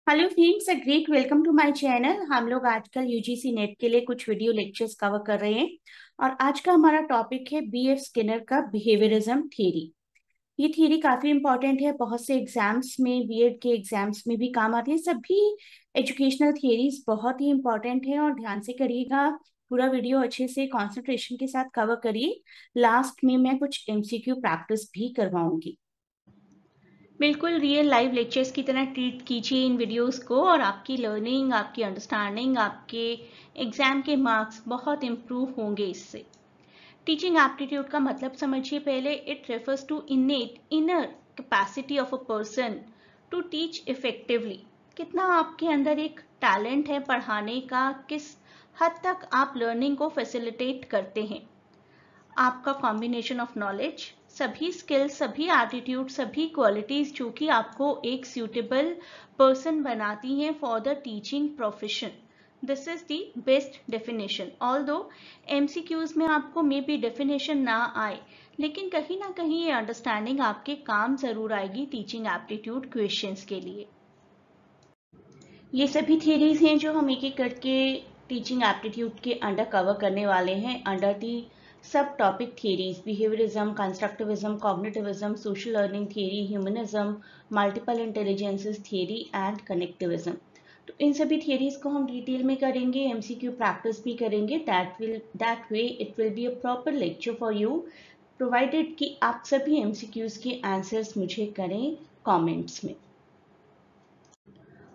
Hello friends, a great welcome to my channel. हम लोग आजकल यूजीसी नेट के लिए कुछ वीडियो लेक्चर्स कवर कर रहे हैं और आज का हमारा टॉपिक है बीएफ स्किनर का बिहेवियरिज्म थ्योरी। ये थ्योरी काफी इंपॉर्टेंट है, बहुत से एग्जाम्स में, बीएड के एग्जाम्स में भी काम आती है। सभी एजुकेशनल थियरीज बहुत ही इंपॉर्टेंट है और ध्यान से करिएगा। पूरा वीडियो अच्छे से कंसंट्रेशन के साथ कवर करिए। लास्ट में मैं कुछ एमसीक्यू प्रैक्टिस भी करवाऊंगी। बिल्कुल रियल लाइव लेक्चर्स की तरह ट्रीट कीजिए इन वीडियोस को और आपकी लर्निंग, आपकी अंडरस्टैंडिंग, आपके एग्जाम के मार्क्स बहुत इम्प्रूव होंगे इससे। टीचिंग एप्टीट्यूड का मतलब समझिए पहले। It refers to innate inner capacity of a person to teach effectively. कितना आपके अंदर एक टैलेंट है पढ़ाने का, किस हद तक आप लर्निंग को फैसिलिटेट करते हैं। आपका कॉम्बिनेशन ऑफ नॉलेज, सभी स्किल्स, सभी एटीट्यूड, सभी क्वालिटीज जो कि आपको एक सूटेबल पर्सन बनाती हैं for the teaching profession. This is the best definition. Although MCQs में आपको मे बी डेफिनेशन ना आए, लेकिन कहीं ना कहीं ये अंडरस्टैंडिंग आपके काम जरूर आएगी टीचिंग एप्टीट्यूड क्वेश्चंस के लिए। ये सभी थियरीज हैं जो हम एक एक करके टीचिंग एप्टीट्यूड के अंडर कवर करने वाले हैं अंडर दी सब topic theories: behaviourism, constructivism, cognitivism, social learning theory, humanism, multiple intelligences theory and connectivism. तो इन सभी थियरीज को हम डिटेल में करेंगे, एमसीक्यू प्रैक्टिस भी करेंगे। That way it will be a proper lecture for you, provided कि आप सभी एमसीक्यूज के आंसर्स मुझे करें कमेंट्स में।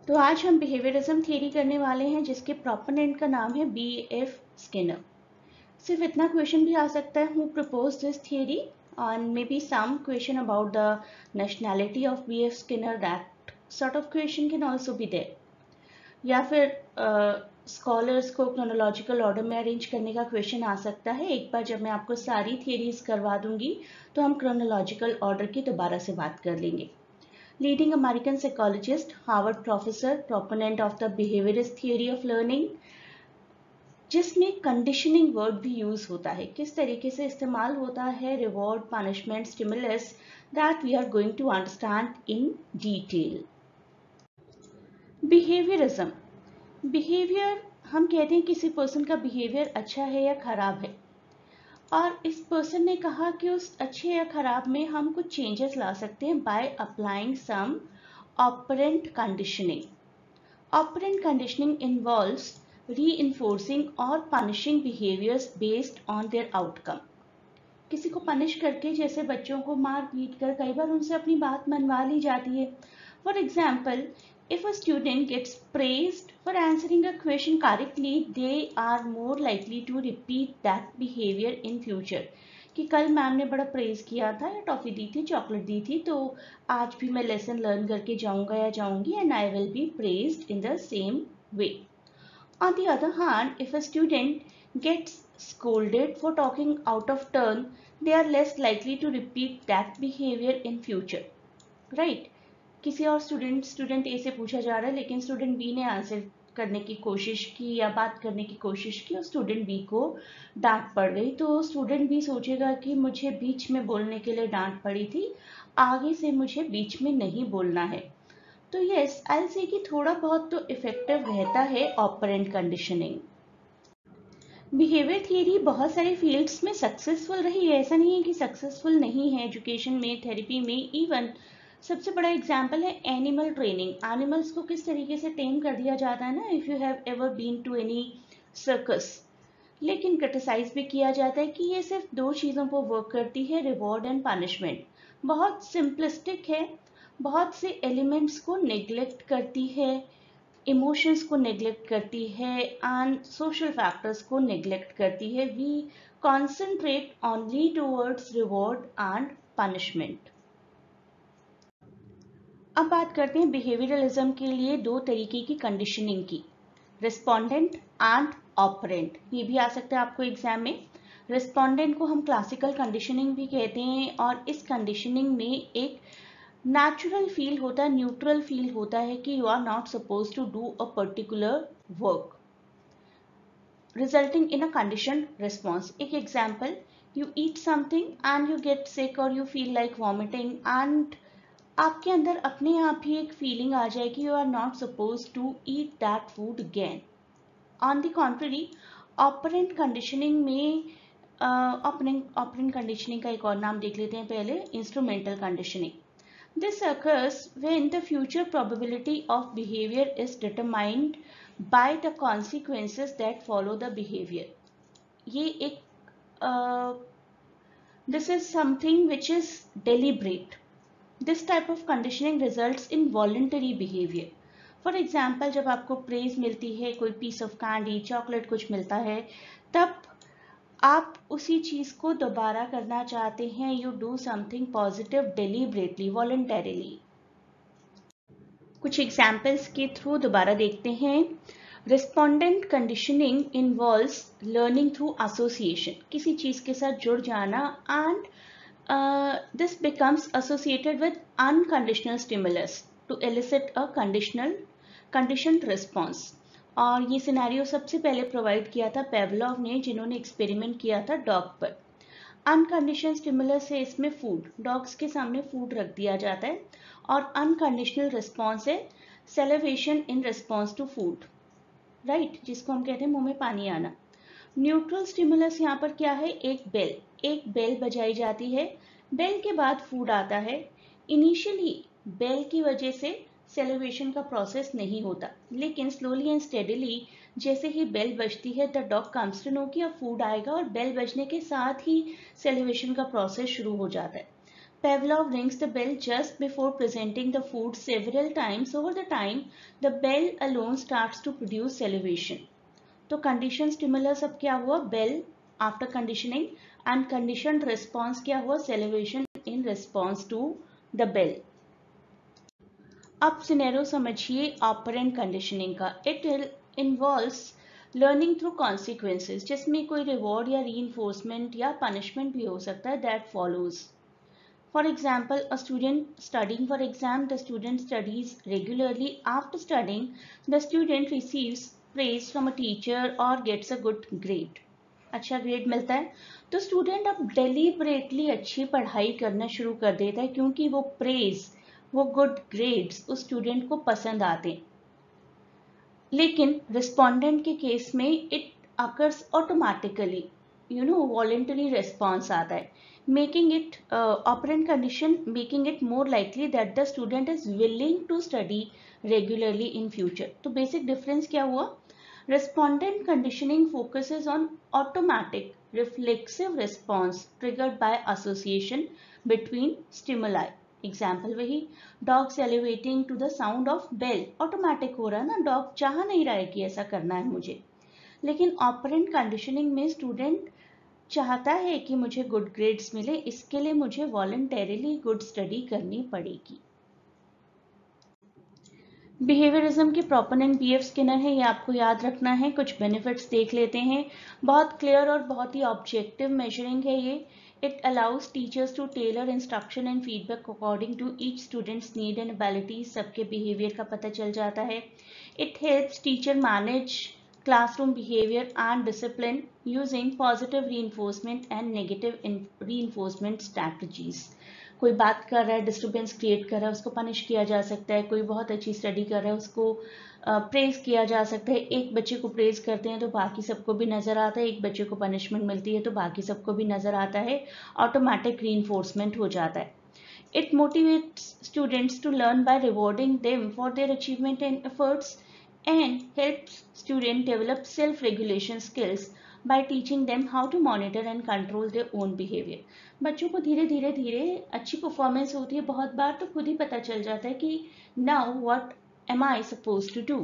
तो आज हम बिहेवियरिज्म थियरी करने वाले हैं जिसके प्रोपोनेंट का नाम है बीएफ स्किनर। सिर्फ इतना क्वेश्चन भी आ सकता है, who propose this theory, and maybe some question about the nationality of B.F. Skinner. That sort of question can also be there. या फिर स्कॉलर्स को क्रोनोलॉजिकल ऑर्डर में अरेंज करने का क्वेश्चन आ सकता है। एक बार जब मैं आपको सारी थियरीज करवा दूंगी तो हम क्रोनोलॉजिकल ऑर्डर की दोबारा से बात कर लेंगे। Leading American psychologist, Harvard professor, proponent of the behaviorist theory of learning, जिसमें कंडीशनिंग वर्ड भी यूज होता है, किस तरीके से इस्तेमाल होता है, reward, punishment, stimulus, that we are going to understand in detail. Behaviourism, behaviour, हम कहते हैं किसी पर्सन का बिहेवियर अच्छा है या खराब है, और इस पर्सन ने कहा कि उस अच्छे या खराब में हम कुछ चेंजेस ला सकते हैं by applying some operant conditioning. Operant conditioning involves reinforcing और punishing behaviors based on their outcome। किसी को पनिश करके, जैसे बच्चों को मार पीट कर कई बार उनसे अपनी बात मनवा ली जाती है। For example, if a student gets praised for answering a question correctly, they are more likely to repeat that behavior in future। कि कल मैम ने बड़ा प्रेज किया था या टॉफी दी थी, चॉकलेट दी थी, तो आज भी मैं लेसन लर्न करके जाऊंगा या जाऊंगी, and I will be praised in the same way. On the other hand, if a student gets scolded for talking out of turn, they are less likely to repeat that behavior in future. Right? किसी और student ए से पूछा जा रहा है, लेकिन student B ने answer करने की कोशिश की या बात करने की कोशिश की और स्टूडेंट बी को डांट पड़ गई, तो स्टूडेंट बी सोचेगा कि मुझे बीच में बोलने के लिए डांट पड़ी थी, आगे से मुझे बीच में नहीं बोलना है। तो यस, आई से कि थोड़ा बहुत तो इफेक्टिव रहता है ऑपरेंट कंडीशनिंग। बिहेवियर थियरी बहुत सारे फील्ड्स में सक्सेसफुल रही है, ऐसा नहीं है कि सक्सेसफुल नहीं है। एजुकेशन में, थेरेपी में, इवन सबसे बड़ा एग्जाम्पल है एनिमल ट्रेनिंग। एनिमल्स को किस तरीके से टेम कर दिया जाता है ना, if you have ever been to any circus. लेकिन क्रिटिसाइज भी किया जाता है कि ये सिर्फ दो चीज़ों पर वर्क करती है, रिवॉर्ड एंड पनिशमेंट। बहुत सिंपलिस्टिक है, बहुत से एलिमेंट्स को नेग्लेक्ट करती है, इमोशंस को नेग्लेक्ट करती है एंड सोशल फैक्टर्स को नेग्लेक्ट करती है। We concentrate only towards reward and punishment. अब बात करते हैं बिहेवियरलिज्म के लिए दो तरीके की कंडीशनिंग की, रिस्पोंडेंट एंड ऑपरेंट। ये भी आ सकता है आपको एग्जाम में। रिस्पोंडेंट को हम क्लासिकल कंडीशनिंग भी कहते हैं और इस कंडीशनिंग में एक नेचुरल फील होता है, न्यूट्रल फील होता है कि you are not suppose to do a particular work, resulting in a condition response. एक example, you eat something and you get sick or you feel like vomiting, and आपके अंदर अपने आप ही एक फीलिंग आ जाए कि you are not suppose to eat that food again. On the contrary, operant conditioning में ऑपरेंट कंडीशनिंग का एक और नाम देख लेते हैं पहले, instrumental conditioning. This occurs when the future probability of behavior is determined by the consequences that follow the behavior. ये एक this is something which is deliberate. This type of conditioning results in voluntary behavior. For example, जब आपको praise मिलती है, कोई piece of candy, chocolate कुछ मिलता है, तब आप उसी चीज को दोबारा करना चाहते हैं। You do something positive deliberately, voluntarily. कुछ एग्जाम्पल्स के थ्रू दोबारा देखते हैं। Respondent conditioning involves learning through association, किसी चीज के साथ जुड़ जाना, and this becomes associated with unconditional stimulus to elicit a conditioned response. और ये सिनेरियो सबसे पहले प्रोवाइड किया था पेवलोव ने, जिन्होंने एक्सपेरिमेंट किया था डॉग पर। अनकंडीशनल स्टिमुलस है इसमें फूड, डॉग्स के सामने फूड रख दिया जाता है, और अनकंडीशनल रिस्पॉन्स है salivation in response to food, right, जिसको हम कहते हैं मुंह में पानी आना। न्यूट्रल स्टिमुलस यहाँ पर क्या है, एक बेल बजाई जाती है, बेल के बाद फूड आता है। इनिशियली बेल की वजह से सेलिब्रेशन का प्रोसेस नहीं होता, लेकिन स्लोली एंड स्टेडिली जैसे ही बेल बजती है the dog comes to know कि अब फूड आएगा, और बेल बजने के साथ ही सेलिब्रेशन का प्रोसेस शुरू हो जाता है। Pavlov rings the bell just before presenting the food several times. Over the time, the bell alone starts to produce salivation. तो कंडीशन स्टिमुलस अब क्या हुआ, bell after conditioning, and conditioned response क्या हुआ, salivation in response to the bell. अब scenario समझिए operant conditioning का। It involves learning through consequences, जिसमें कोई रिवॉर्ड या रीइंफोर्समेंट या पनिशमेंट भी हो सकता है, that follows. For example, a student studying for exam, the student studies regularly. After studying, the student receives praise from a teacher or gets a good grade. अच्छा grade मिलता है, तो स्टूडेंट अब डेलिबरेटली अच्छी पढ़ाई करना शुरू कर देता है, क्योंकि वो प्रेज, वो गुड ग्रेड्स उस स्टूडेंट को पसंद आते हैं। लेकिन रिस्पोंडेंट के केस में it occurs automatically, voluntary response आता है, making it operant condition making it more likely that the student is willing to study regularly in future. तो basic difference क्या हुआ, respondent conditioning focuses on automatic reflexive response triggered by association between stimuli. Example वही, dog celebrating to the sound of bell, automatic हो रहा है ना, dog चाह नहीं रहा है कि ऐसा करना है मुझे। लेकिन ऑपरेंट कंडीशनिंग में स्टूडेंट चाहता है कि मुझे गुड ग्रेड्स मिले, इसके लिए मुझे वॉलंटरीली गुड स्टडी करनी पड़ेगी। बिहेवियरिज्म के प्रोपोनेंट बीएफ स्किनर है, ये आपको याद रखना है। कुछ बेनिफिट्स देख लेते हैं। बहुत क्लियर और बहुत ही ऑब्जेक्टिव मेजरिंग है ये। It allows teachers to tailor instruction and feedback according to each students need and abilities, सबके बिहेवियर का पता चल जाता है। It helps teacher manage classroom behavior and discipline using positive reinforcement and negative reinforcement strategies. कोई बात कर रहा है, डिस्टर्बेंस क्रिएट कर रहा है, उसको पनिश किया जा सकता है। कोई बहुत अच्छी स्टडी कर रहा है, उसको प्रेज किया जा सकता है। एक बच्चे को प्रेज करते हैं तो बाकी सबको भी नजर आता है, एक बच्चे को पनिशमेंट मिलती है तो बाकी सबको भी नजर आता है, ऑटोमेटिक रीइंफोर्समेंट हो जाता है। It motivates students to learn by rewarding them for their achievement and efforts, and helps students develop self-regulation skills by teaching them how to monitor and control their own behavior. बच्चों को धीरे धीरे अच्छी performance होती है, बहुत बार तो खुद ही पता चल जाता है कि now what am I supposed to do.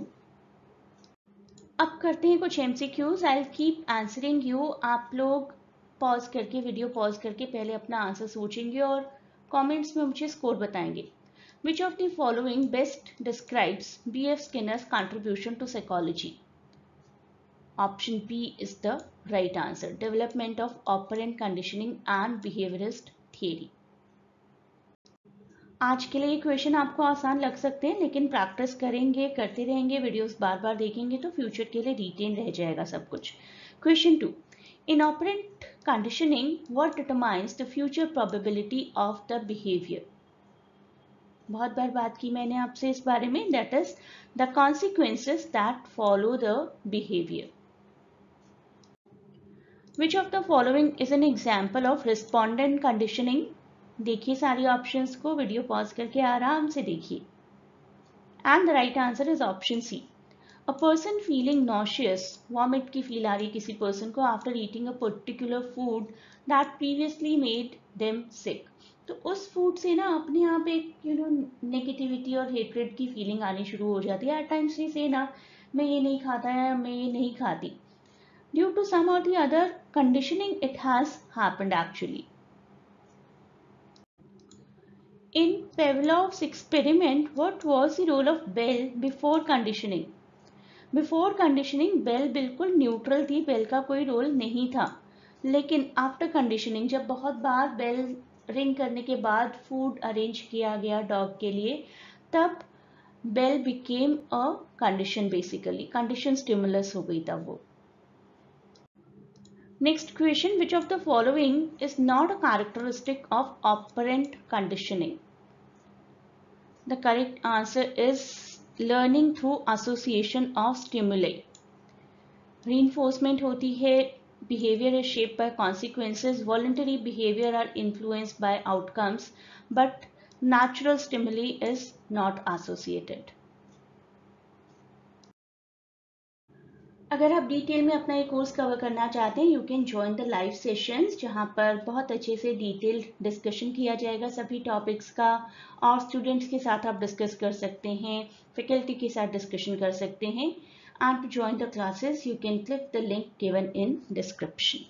अब करते हैं कुछ MCQs. I'll keep answering you. आप लोग पॉज करके, वीडियो पॉज करके पहले अपना आंसर सोचेंगे और कमेंट्स में मुझे स्कोर बताएंगे. Which of the following best describes B.F. Skinner's contribution to psychology? Option B is the right answer. Development of operant conditioning and behaviorist theory. आज के लिए ये क्वेश्चन आपको आसान लग सकते हैं, लेकिन प्रैक्टिस करेंगे, करते रहेंगे, वीडियोस बार बार देखेंगे तो फिर future के लिए retain रह जाएगा सब कुछ. Question 2. In operant conditioning, option B is the right answer. Development of operant conditioning and behaviorist theory. आज के लिए ये क्वेश्चन आपको आसान लग सकते हैं, लेकिन प्रैक्टिस करेंगे, करते रहेंगे, वीडियोस बार बार देखेंगे तो फ्यूचर के लिए रिटेन रह जाएगा सब कुछ. Question 2. In operant conditioning, what determines the future probability of the behavior? बहुत बार बात की मैंने आपसे इस बारे में, that is the consequences that follow the behaviour. Which of the following is an example of respondent conditioning? देखिए सारी ऑप्शंस को, वीडियो पॉज करके आराम से देखिए. And the right answer is option C. A person feeling nauseous, vomit की feel आ रही किसी पर्सन को after eating a particular food that previously made them sick. तो उस फूड से ना अपने आप एक नेगेटिविटी और हेट्रेड की फीलिंग आनी शुरू हो जाती है. एट टाइम्स वी से ना, मैं ये नहीं खाता है, मैं ये नहीं खाती. Due to some or the other conditioning, it has happened actually. In Pavlov's experiment, what was the role of bell before conditioning? Before conditioning, bell बिल्कुल न्यूट्रल थी, बेल का कोई रोल नहीं था. लेकिन आफ्टर कंडीशनिंग, जब बहुत बार बेल रिंग करने के बाद फूड अरेंज किया गया डॉग के लिए, तब bell became a condition, basically condition stimulus हो गई तब वो. Next question, which of the following is not a characteristic of operant conditioning? The correct answer is learning through association of stimuli. Reinforcement होती है, behavior is shaped by consequences, voluntary behavior are influenced by outcomes, but natural stimuli is not associated. अगर आप detail में अपना ये course cover करना चाहते हैं, you can join the live sessions, जहाँ पर बहुत अच्छे से डिटेल डिस्कशन किया जाएगा सभी टॉपिक्स का, और स्टूडेंट्स के साथ आप डिस्कस कर सकते हैं, फैकल्टी के साथ डिस्कशन कर सकते हैं. And to join the classes you can click the link given in description.